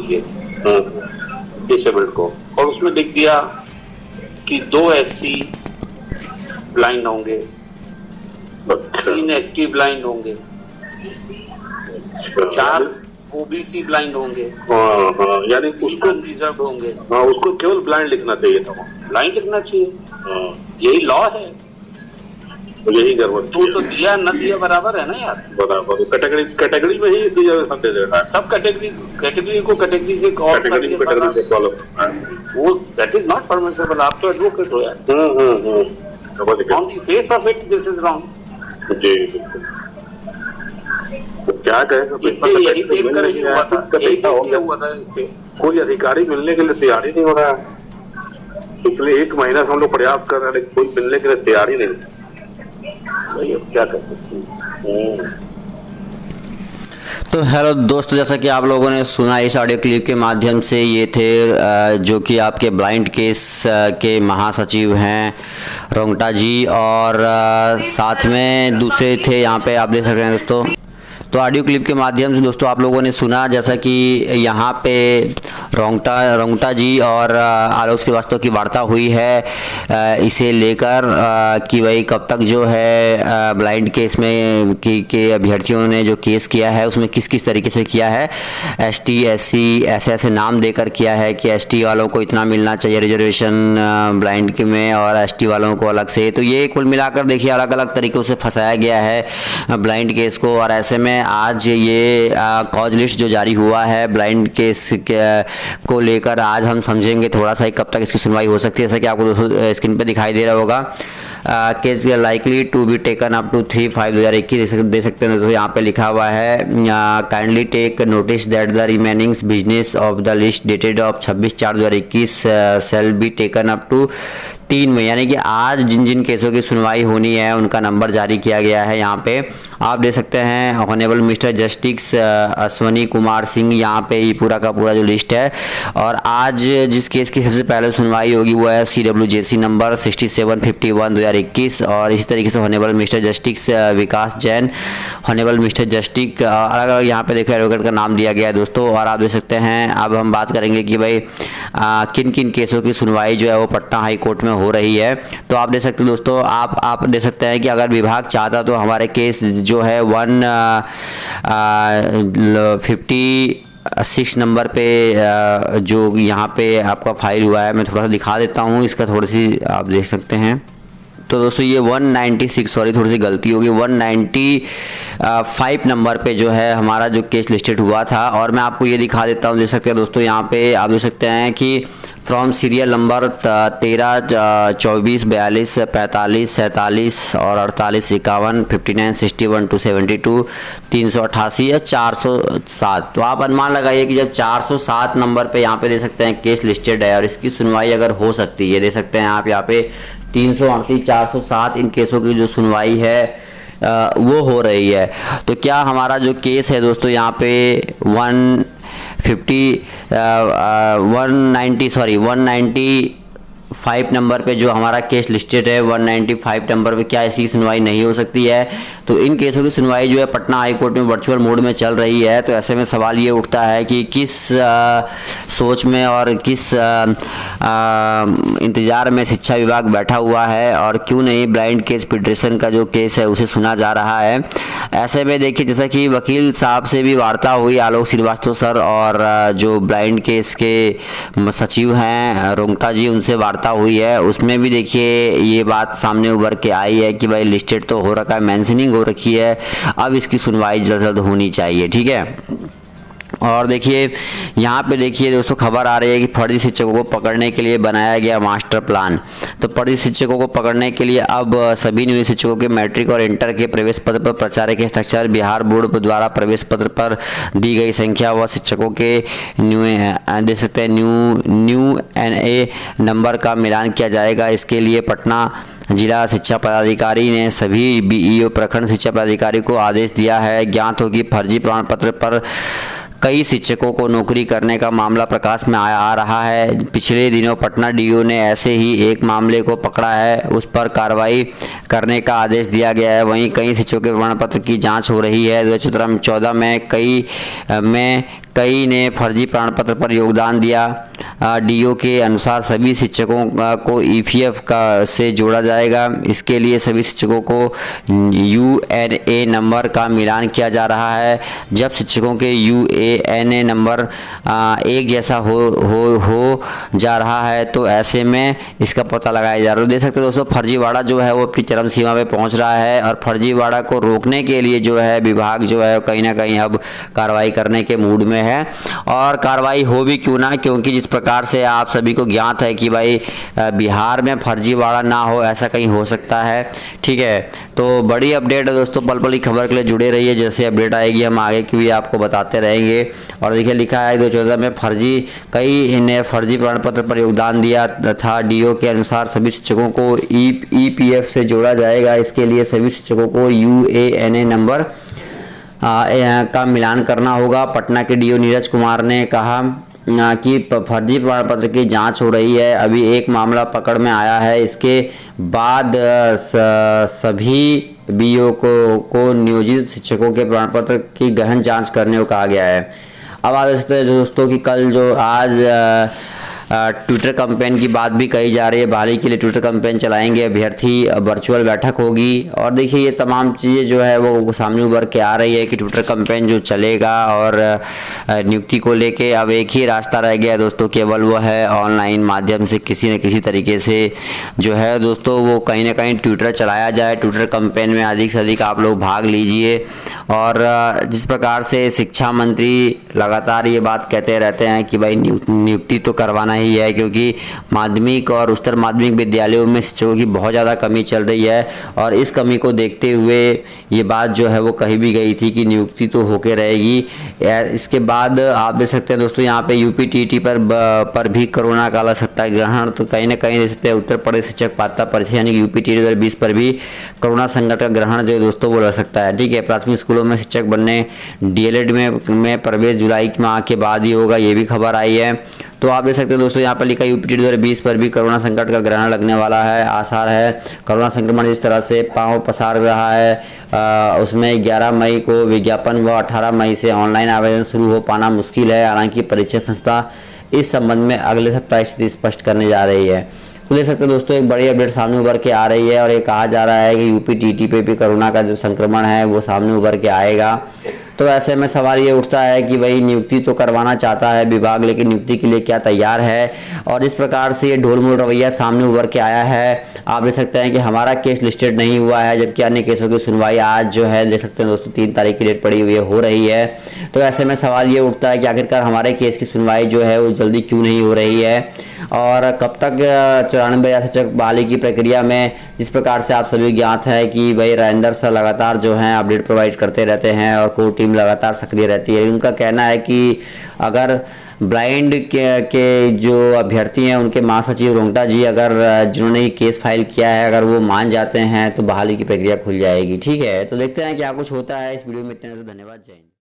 चाहिए डिसेबल्ड को, और उसमें लिख दिया कि 2 SC ब्लाइंड होंगे, 3 ST ब्लाइंड होंगे, 4 OBC ब्लाइंड होंगे, यानी उसको रिजर्व होंगे। उसको केवल ब्लाइंड लिखना चाहिए था, ब्लाइंड लिखना चाहिए, यही लॉ है। तो यही गड़बड़ तो दिया न दिया बराबर है ना यार, बराबर कैटेगरी में ही दिया दे देना है। सब कैटेगरी को कैटेगरी से वो दैट इज नॉट परमिसिबल। आप तो एडवोकेट हो यार। On the face of it this is wrong. जी तो क्या कहें, यही हुआ था इसके। कोई अधिकारी मिलने के लिए तैयार ही नहीं हो रहा है। पिछले 1 महीना से हम लोग प्रयास कर रहे हैं, लेकिन कोई मिलने के लिए तैयार ही नहीं। भाई अब क्या कर सकते हैं। तो हेलो दोस्तों, जैसा कि आप लोगों ने सुना इस ऑडियो क्लिप के माध्यम से, ये थे जो कि आपके ब्लाइंड केस के महासचिव हैं रोंगटा जी, और साथ में दूसरे थे यहाँ पे आप देख सकते हैं दोस्तों। तो ऑडियो क्लिप के माध्यम से दोस्तों आप लोगों ने सुना जैसा कि यहाँ पे रोंगटा जी और आलोक श्रीवास्तव की वार्ता हुई है इसे लेकर कि भाई कब तक जो है ब्लाइंड केस में के अभ्यर्थियों ने जो केस किया है उसमें किस किस तरीके से किया है। ST SC ऐसे नाम देकर किया है कि ST वालों को इतना मिलना चाहिए रिजर्वेशन ब्लाइंड के में, और ST वालों को अलग से। तो ये कुल मिलाकर देखिए अलग अलग तरीक़ों से फंसाया गया है ब्लाइंड केस को। और ऐसे में आज ये कॉज लिस्ट जो जारी हुआ है ब्लाइंड केस को लेकर आज हम समझेंगे थोड़ा सा कब तक इसकी सुनवाई हो सकती है। जैसा कि आपको दोस्तों स्क्रीन पे दिखाई दे रहा होगा, case likely to be taken up to 3/5/2021 दे सकते हैं। तो यहाँ पे लिखा हुआ है kindly take notice that the remaining business of the list dated of 26/4/2021 shall be taken up to 3 में, यानी कि आज जिन जिन केसों की सुनवाई होनी है उनका नंबर जारी किया गया है। यहाँ पे आप देख सकते हैं honourable mister justice Ashwani Kumar Singh, यहाँ पे ये पूरा का पूरा जो लिस्ट है। और आज जिस केस की सबसे पहले सुनवाई होगी वो है CWJC नंबर 6751/2021, और इसी तरीके से ऑनरेबल मिस्टर जस्टिस विकास जैन, ऑनरेबल मिस्टर जस्टिस अलग अलग यहाँ पे देखो एडवोकेट का नाम दिया गया है दोस्तों। और आप देख सकते हैं अब हम बात करेंगे कि भाई किन किन केसों की सुनवाई जो है वो पटना हाई कोर्ट में हो रही है। तो आप देख सकते हैं दोस्तों, आप देख सकते हैं कि अगर विभाग चाहता तो हमारे केस जो है 156 नंबर पे जो यहाँ पे आपका फाइल हुआ है, मैं थोड़ा सा दिखा देता हूँ इसका, थोड़ी सी आप देख सकते हैं। तो दोस्तों ये 196, सॉरी थोड़ी सी गलती होगी, 195 नंबर पे जो है हमारा जो केस लिस्टेड हुआ था। और मैं आपको ये दिखा देता हूँ, देख सकते हैं दोस्तों यहाँ पे आप देख सकते हैं कि फ्रॉम सीरियल नंबर 13, 24, 42, 45, 47 और 48, 51, 59, 61 to 72, 388 या 407। तो आप अनुमान लगाइए कि जब 407 नंबर पे यहाँ पे दे सकते हैं केस लिस्टेड है और इसकी सुनवाई अगर हो सकती है, दे सकते हैं आप यहाँ पे 338, 407 इन केसों की जो सुनवाई है वो हो रही है। तो क्या हमारा जो केस है दोस्तों यहाँ पे 195 नंबर पे जो हमारा केस लिस्टेड है 195 नंबर पे, क्या ऐसी सुनवाई नहीं हो सकती है? तो इन केसों की सुनवाई जो है पटना हाई कोर्ट में वर्चुअल मोड में चल रही है। तो ऐसे में सवाल ये उठता है कि किस सोच में और किस इंतज़ार में शिक्षा विभाग बैठा हुआ है और क्यों नहीं ब्लाइंड केस फेडरेशन का जो केस है उसे सुना जा रहा है। ऐसे में देखिए जैसा कि वकील साहब से भी वार्ता हुई आलोक श्रीवास्तव सर और जो ब्लाइंड केस के सचिव हैं रोंगटा जी, उनसे वार्ता हुई है। उसमें भी देखिए ये बात सामने उभर के आई है कि भाई लिस्टेड तो हो रखा है, मेंशनिंग हो रखी है, अब इसकी सुनवाई जल्द से जल्द होनी चाहिए, ठीक है। और देखिए यहाँ पे देखिए दोस्तों खबर आ रही है कि फर्जी शिक्षकों को पकड़ने के लिए बनाया गया मास्टर प्लान। तो फर्जी शिक्षकों को पकड़ने के लिए अब सभी नियोजित शिक्षकों के मैट्रिक और इंटर के प्रवेश पत्र पर प्राचार्य के हस्ताक्षर, बिहार बोर्ड द्वारा प्रवेश पत्र पर दी गई संख्या व शिक्षकों के दे सकते हैं न्यू NA नंबर का मिलान किया जाएगा। इसके लिए पटना जिला शिक्षा पदाधिकारी ने सभी BEO प्रखंड शिक्षा पदाधिकारी को आदेश दिया है। ज्ञात हो कि फर्जी प्रमाण पत्र पर कई शिक्षकों को नौकरी करने का मामला प्रकाश में आ रहा है। पिछले दिनों पटना डीओ ने ऐसे ही एक मामले को पकड़ा है, उस पर कार्रवाई करने का आदेश दिया गया है। वहीं कई शिक्षकों के प्रमाण पत्र की जांच हो रही है। 2014 में कई ने फर्जी प्रमाण पत्र पर योगदान दिया। डीओ के अनुसार सभी शिक्षकों को ईपीएफ से जोड़ा जाएगा। इसके लिए सभी शिक्षकों को यूएनए नंबर का मिलान किया जा रहा है। जब शिक्षकों के यूएनए नंबर एक जैसा हो जा रहा है तो ऐसे में इसका पता लगाया जा रहा है। देख सकते हैं दोस्तों, फर्जीवाड़ा जो है वो अपनी चरम सीमा पे पहुंच रहा है और फर्जीवाड़ा को रोकने के लिए जो है विभाग जो है कहीं ना कहीं अब कार्रवाई करने के मूड में है। और कार्रवाई हो भी क्यों ना, क्योंकि जिस प्रकार से आप सभी को ज्ञात है कि भाई बिहार में फर्जीवाड़ा ना हो ऐसा कहीं हो सकता है। ठीक है, तो बड़ी अपडेट है दोस्तों। पल पल की खबर के लिए जुड़े रहिए, जैसे अपडेट आएगी हम आगे की भी आपको बताते रहेंगे। और देखिए लिखा है 2014 में कई ने फर्जी प्रमाण पत्र पर योगदान दिया था। डीओ के अनुसार सभी शिक्षकों को ईपीएफ से जोड़ा जाएगा। इसके लिए सभी शिक्षकों को यूएएनए नंबर का मिलान करना होगा। पटना के डीओ नीरज कुमार ने कहा कि फर्जी प्रमाण पत्र की जांच हो रही है। अभी एक मामला पकड़ में आया है। इसके बाद सभी बीओ को नियोजित शिक्षकों के प्रमाण पत्र की गहन जांच करने को कहा गया है। अब आ सकते हैं दोस्तों कि कल जो आज ट्विटर कैंपेन की बात भी कही जा रही है। बहाली के लिए ट्विटर कैंपेन चलाएंगे अभ्यर्थी, वर्चुअल बैठक होगी। और देखिए ये तमाम चीज़ें जो है वो सामने उभर के आ रही है कि ट्विटर कैंपेन जो चलेगा और नियुक्ति को लेके अब एक ही रास्ता रह गया है दोस्तों, केवल वो है ऑनलाइन माध्यम से किसी न किसी तरीके से जो है दोस्तों वो कहीं ना कहीं ट्विटर चलाया जाए। ट्विटर कैंपेन में अधिक से अधिक आप लोग भाग लीजिए। और जिस प्रकार से शिक्षा मंत्री लगातार ये बात कहते रहते हैं कि भाई नियुक्ति तो करवाना ही है, क्योंकि माध्यमिक और उच्चतर माध्यमिक विद्यालयों में शिक्षकों की बहुत ज़्यादा कमी चल रही है। और इस कमी को देखते हुए ये बात जो है वो कही भी गई थी कि नियुक्ति तो होके रहेगी। इसके बाद आप देख सकते हैं दोस्तों यहाँ पे यूपीटीटी पर भी कोरोना काला सत्याग्रहण, तो कहीं ना कहीं देख सकते हैं उत्तर प्रदेश शिक्षक पात्रता परीक्षा यानी कि यूपीटीटी 2020 पर भी कोरोना संकट का ग्रहण जो दोस्तों वो लग सकता है। ठीक है, प्राथमिक स्कूलों में शिक्षक बनने डीएलएड में प्रवेश जुलाई माह के बाद ही होगा, ये भी खबर आई है। तो आप देख सकते हैं दोस्तों यहाँ पर लिखा यूपीटीटी 2020 पर भी कोरोना संकट का ग्रहण लगने वाला है, आसार है। कोरोना संक्रमण जिस तरह से पांव पसार रहा है उसमें 11 मई को विज्ञापन व 18 मई से ऑनलाइन आवेदन शुरू हो पाना मुश्किल है। हालांकि परीक्षा संस्था इस संबंध में अगले सप्ताह स्थिति स्पष्ट करने जा रही है। तो देख सकते हैं दोस्तों एक बड़ी अपडेट सामने उभर के आ रही है और ये कहा जा रहा है कि यूपीटीटी पे भी कोरोना का जो संक्रमण है वो सामने उभर के आएगा। तो ऐसे में सवाल ये उठता है कि भाई नियुक्ति तो करवाना चाहता है विभाग, लेकिन नियुक्ति के लिए क्या तैयार है। और इस प्रकार से ये ढोलमोल रवैया सामने उभर के आया है। आप देख सकते हैं कि हमारा केस लिस्टेड नहीं हुआ है, जबकि अन्य केसों की सुनवाई आज जो है देख सकते हैं दोस्तों 3 तारीख की डेट पड़ी हुई है, हो रही है। तो ऐसे में सवाल ये उठता है कि आखिरकार हमारे केस की सुनवाई जो है वो जल्दी क्यों नहीं हो रही है और कब तक 94 शिक्षक बहाली की प्रक्रिया में, जिस प्रकार से आप सभी ज्ञात है कि भाई राजेंद्र सर लगातार जो हैं अपडेट प्रोवाइड करते रहते हैं और कोर टीम लगातार सक्रिय रहती है। उनका कहना है कि अगर ब्लाइंड के जो अभ्यर्थी हैं उनके महासचिव रोंगटा जी अगर जिन्होंने ये केस फाइल किया है अगर वो मान जाते हैं तो बहाली की प्रक्रिया खुल जाएगी। ठीक है, तो देखते हैं क्या कुछ होता है। इस वीडियो में इतने से धन्यवाद, जय हिंद।